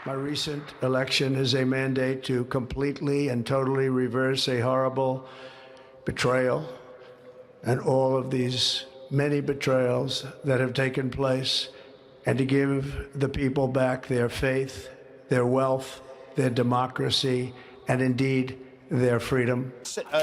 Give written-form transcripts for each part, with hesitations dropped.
My recent election is a mandate to completely and totally reverse a horrible betrayal and all of these many betrayals that have taken place, and to give the people back their faith, their wealth, their democracy, and indeed their freedom.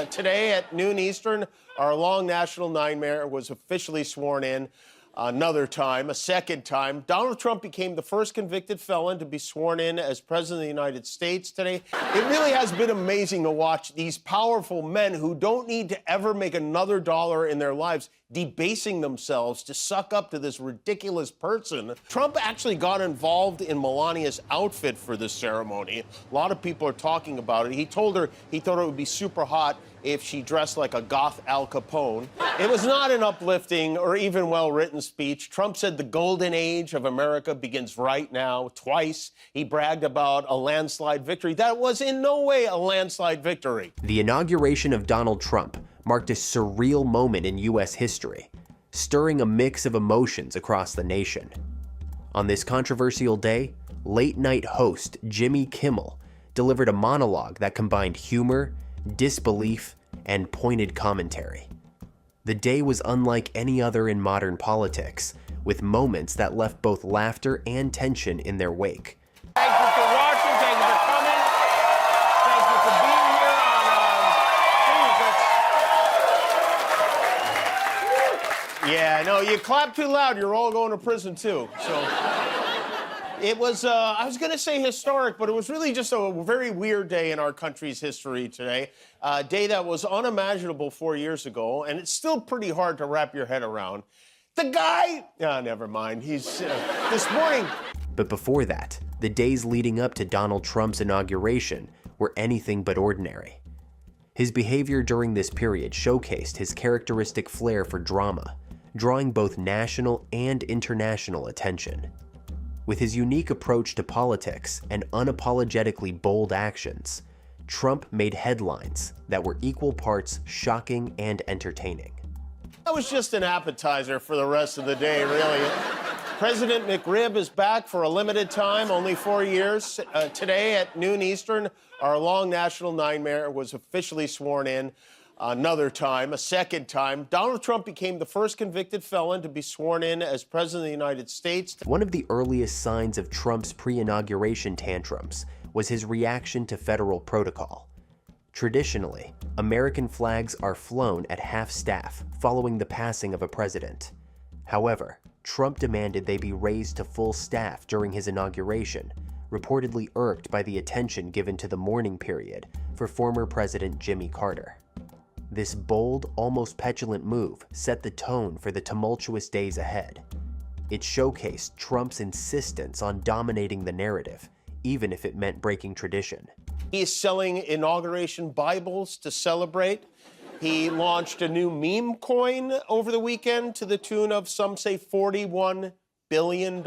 Today at noon Eastern, our long national nightmare was officially sworn in. Another time, a second time, Donald Trump became the first convicted felon to be sworn in as president of the United States today. It really has been amazing to watch these powerful men who don't need to ever make another dollar in their lives debasing themselves to suck up to this ridiculous person. Trump actually got involved in Melania's outfit for this ceremony. A lot of people are talking about it. He told her he thought it would be super hot if she dressed like a goth Al Capone. It was not an uplifting or even well-written speech. Trump said the golden age of America begins right now. Twice, he bragged about a landslide victory. That was in no way a landslide victory. The inauguration of Donald Trump marked a surreal moment in U.S. history, stirring a mix of emotions across the nation. On this controversial day, late-night host Jimmy Kimmel delivered a monologue that combined humor, disbelief, and pointed commentary. The day was unlike any other in modern politics, with moments that left both laughter and tension in their wake. Thank you for watching. Thank you for coming. Thank you for being here on Yeah, no, you clap too loud, you're all going to prison too. So it was, I was going to say historic, but it was really just a very weird day in our country's history today. A day that was unimaginable 4 years ago, and it's still pretty hard to wrap your head around. The guy, never mind, he's, this morning. But before that, the days leading up to Donald Trump's inauguration were anything but ordinary. His behavior during this period showcased his characteristic flair for drama, drawing both national and international attention. With his unique approach to politics and unapologetically bold actions, Trump made headlines that were equal parts shocking and entertaining. That was just an appetizer for the rest of the day, really. President McRib is back for a limited time, only 4 years. Today at noon Eastern, our long national nightmare was officially sworn in. Another time, a second time, Donald Trump became the first convicted felon to be sworn in as president of the United States. One of the earliest signs of Trump's pre-inauguration tantrums was his reaction to federal protocol. Traditionally, American flags are flown at half-staff following the passing of a president. However, Trump demanded they be raised to full staff during his inauguration, reportedly irked by the attention given to the mourning period for former President Jimmy Carter. This bold, almost petulant move set the tone for the tumultuous days ahead. It showcased Trump's insistence on dominating the narrative, even if it meant breaking tradition. He is selling inauguration Bibles to celebrate. He launched a new meme coin over the weekend to the tune of, some say, $41 billion.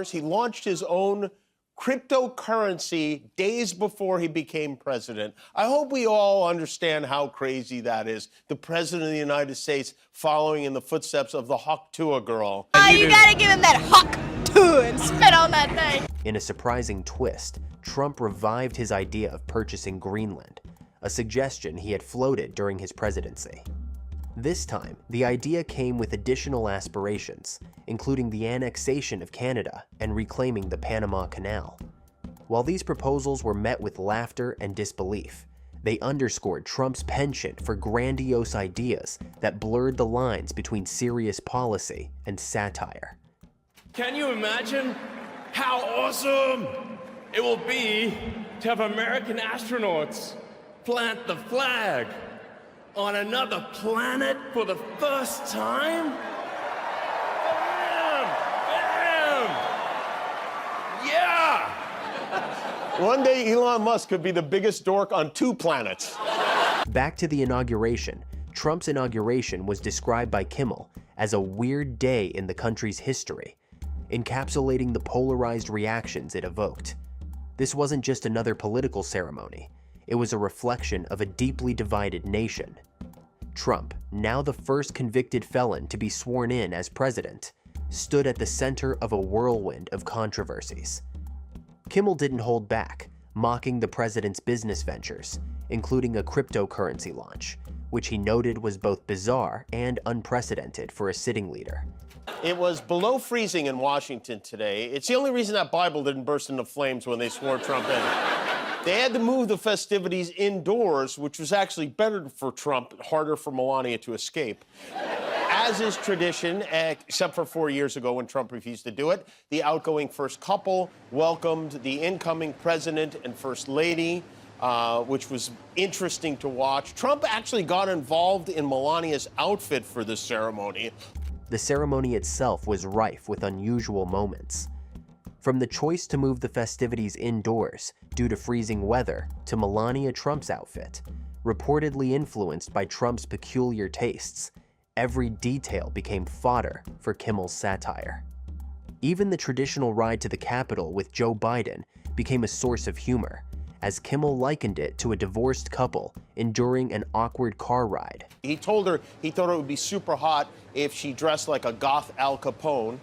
He launched his own cryptocurrency days before he became president. I hope we all understand how crazy that is. The president of the United States following in the footsteps of the Hawk Tuah girl. Oh, you gotta give him that Hawk Tuah and spit on that thing. In a surprising twist, Trump revived his idea of purchasing Greenland, a suggestion he had floated during his presidency. This time, the idea came with additional aspirations, including the annexation of Canada and reclaiming the Panama Canal. While these proposals were met with laughter and disbelief, they underscored Trump's penchant for grandiose ideas that blurred the lines between serious policy and satire. Can you imagine how awesome it will be to have American astronauts plant the flag on another planet for the first time? Bam! Bam! Yeah! One day Elon Musk could be the biggest dork on 2 planets. Back to the inauguration, Trump's inauguration was described by Kimmel as a weird day in the country's history, encapsulating the polarized reactions it evoked. This wasn't just another political ceremony. It was a reflection of a deeply divided nation. Trump, now the first convicted felon to be sworn in as president, stood at the center of a whirlwind of controversies. Kimmel didn't hold back, mocking the president's business ventures, including a cryptocurrency launch, which he noted was both bizarre and unprecedented for a sitting leader. It was below freezing in Washington today. It's the only reason that Bible didn't burst into flames when they swore Trump in. They had to move the festivities indoors, which was actually better for Trump, harder for Melania to escape. As is tradition, except for 4 years ago when Trump refused to do it, the outgoing first couple welcomed the incoming president and first lady, which was interesting to watch. Trump actually got involved in Melania's outfit for this ceremony. The ceremony itself was rife with unusual moments. From the choice to move the festivities indoors due to freezing weather to Melania Trump's outfit, reportedly influenced by Trump's peculiar tastes, every detail became fodder for Kimmel's satire. Even the traditional ride to the Capitol with Joe Biden became a source of humor, as Kimmel likened it to a divorced couple enduring an awkward car ride. He told her he thought it would be super hot if she dressed like a goth Al Capone,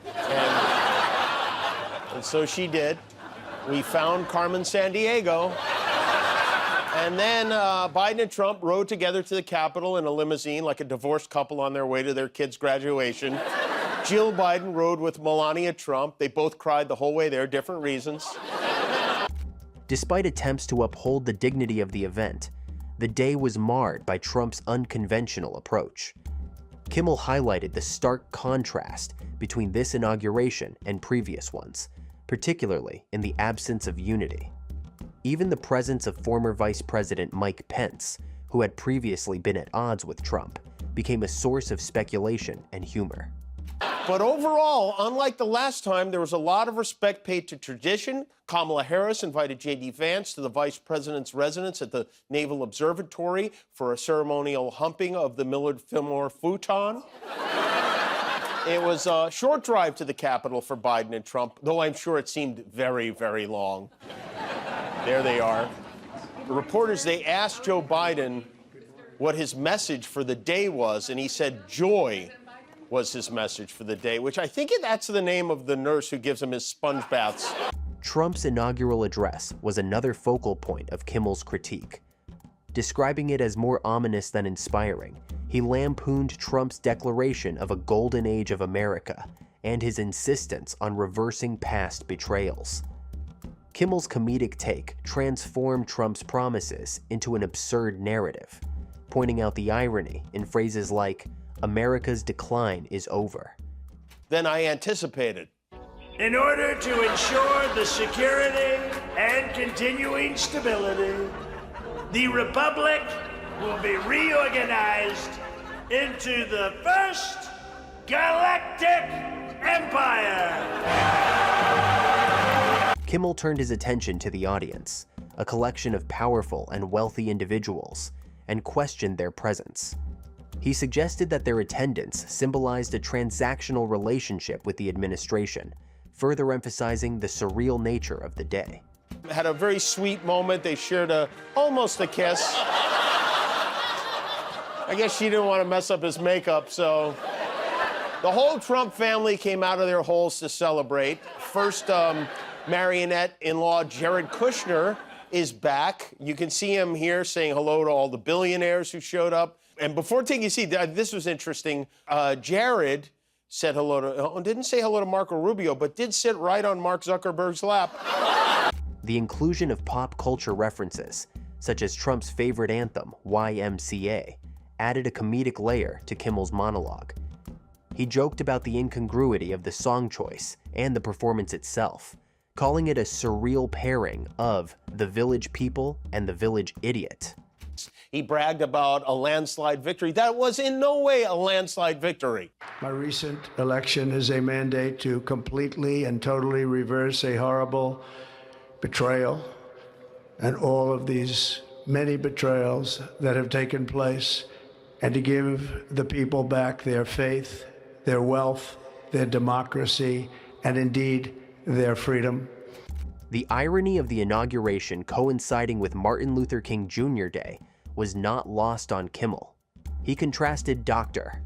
and so she did. We found Carmen Sandiego. And then Biden and Trump rode together to the Capitol in a limousine like a divorced couple on their way to their kid's graduation. Jill Biden rode with Melania Trump. They both cried the whole way there, different reasons. Despite attempts to uphold the dignity of the event, the day was marred by Trump's unconventional approach. Kimmel highlighted the stark contrast between this inauguration and previous ones, particularly in the absence of unity. Even the presence of former Vice President Mike Pence, who had previously been at odds with Trump, became a source of speculation and humor. But overall, unlike the last time, there was a lot of respect paid to tradition. Kamala Harris invited J.D. Vance to the vice president's residence at the Naval Observatory for a ceremonial humping of the Millard Fillmore futon. It was a short drive to the Capitol for Biden and Trump, though I'm sure it seemed very, very long. There they are. The reporters, they asked Joe Biden what his message for the day was, and he said joy was his message for the day, which I think that's the name of the nurse who gives him his sponge baths. Trump's inaugural address was another focal point of Kimmel's critique. Describing it as more ominous than inspiring, he lampooned Trump's declaration of a golden age of America and his insistence on reversing past betrayals. Kimmel's comedic take transformed Trump's promises into an absurd narrative, pointing out the irony in phrases like, "America's decline is over." Then I anticipated. In order to ensure the security and continuing stability, the Republic will be reorganized into the First Galactic Empire. Kimmel turned his attention to the audience, a collection of powerful and wealthy individuals, and questioned their presence. He suggested that their attendance symbolized a transactional relationship with the administration, further emphasizing the surreal nature of the day. Had a very sweet moment. They shared almost a kiss. I guess she didn't want to mess up his makeup, so the whole Trump family came out of their holes to celebrate. First, marionette-in-law Jared Kushner is back. You can see him here saying hello to all the billionaires who showed up. And before taking a seat, this was interesting. Jared said hello to, didn't say hello to Marco Rubio, but did sit right on Mark Zuckerberg's lap. The inclusion of pop culture references, such as Trump's favorite anthem, YMCA, added a comedic layer to Kimmel's monologue. He joked about the incongruity of the song choice and the performance itself, calling it a surreal pairing of the village people and the village idiot. He bragged about a landslide victory. That was in no way a landslide victory. My recent election is a mandate to completely and totally reverse a horrible betrayal and all of these many betrayals that have taken place, and to give the people back their faith, their wealth, their democracy, and indeed their freedom. The irony of the inauguration coinciding with Martin Luther King Jr. Day was not lost on Kimmel. He contrasted Dr.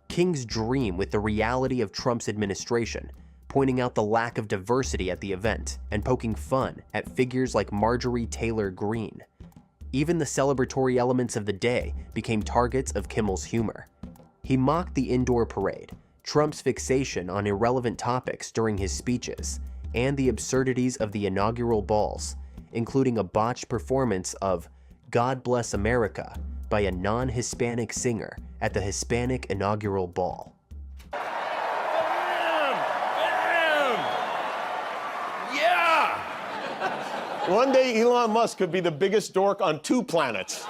King's dream with the reality of Trump's administration, pointing out the lack of diversity at the event and poking fun at figures like Marjorie Taylor Greene. Even the celebratory elements of the day became targets of Kimmel's humor. He mocked the indoor parade, Trump's fixation on irrelevant topics during his speeches, and the absurdities of the inaugural balls, including a botched performance of God Bless America by a non-Hispanic singer at the Hispanic inaugural ball. Bam! Yeah! One day, Elon Musk could be the biggest dork on 2 planets.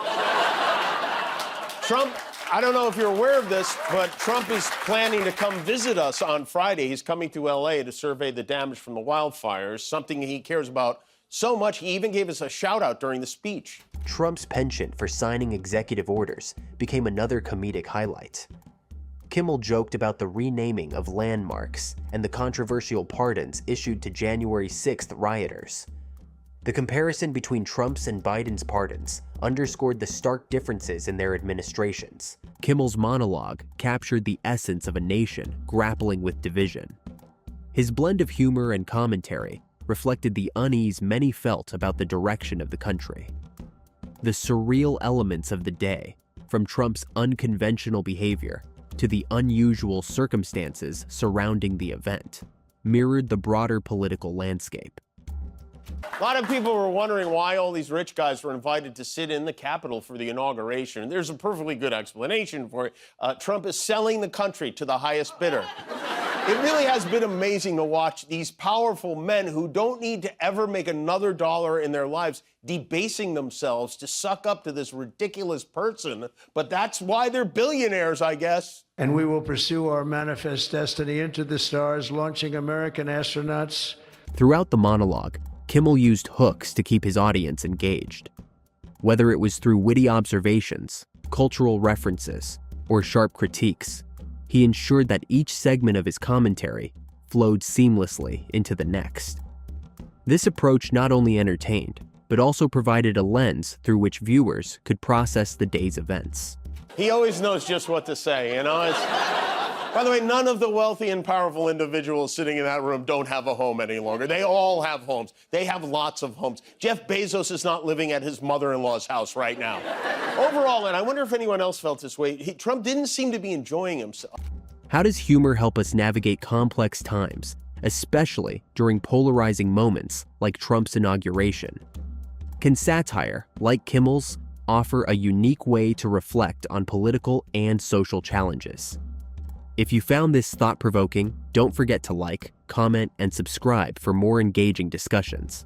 Trump, I don't know if you're aware of this, but Trump is planning to come visit us on Friday. He's coming to LA to survey the damage from the wildfires, something he cares about so much he even gave us a shout out during the speech. Trump's penchant for signing executive orders became another comedic highlight. Kimmel joked about the renaming of landmarks and the controversial pardons issued to January 6th rioters. The comparison between Trump's and Biden's pardons underscored the stark differences in their administrations. Kimmel's monologue captured the essence of a nation grappling with division. His blend of humor and commentary reflected the unease many felt about the direction of the country. The surreal elements of the day, from Trump's unconventional behavior to the unusual circumstances surrounding the event, mirrored the broader political landscape. A lot of people were wondering why all these rich guys were invited to sit in the Capitol for the inauguration. There's a perfectly good explanation for it. Trump is selling the country to the highest bidder. It really has been amazing to watch these powerful men who don't need to ever make another dollar in their lives debasing themselves to suck up to this ridiculous person. But that's why they're billionaires, I guess. And we will pursue our manifest destiny into the stars, launching American astronauts. Throughout the monologue, Kimmel used hooks to keep his audience engaged. Whether it was through witty observations, cultural references, or sharp critiques, he ensured that each segment of his commentary flowed seamlessly into the next. This approach not only entertained, but also provided a lens through which viewers could process the day's events. He always knows just what to say, you know? By the way, none of the wealthy and powerful individuals sitting in that room don't have a home any longer. They all have homes. They have lots of homes. Jeff Bezos is not living at his mother-in-law's house right now. Overall, and I wonder if anyone else felt this way, Trump didn't seem to be enjoying himself. How does humor help us navigate complex times, especially during polarizing moments like Trump's inauguration? Can satire, like Kimmel's, offer a unique way to reflect on political and social challenges? If you found this thought-provoking, don't forget to like, comment, and subscribe for more engaging discussions.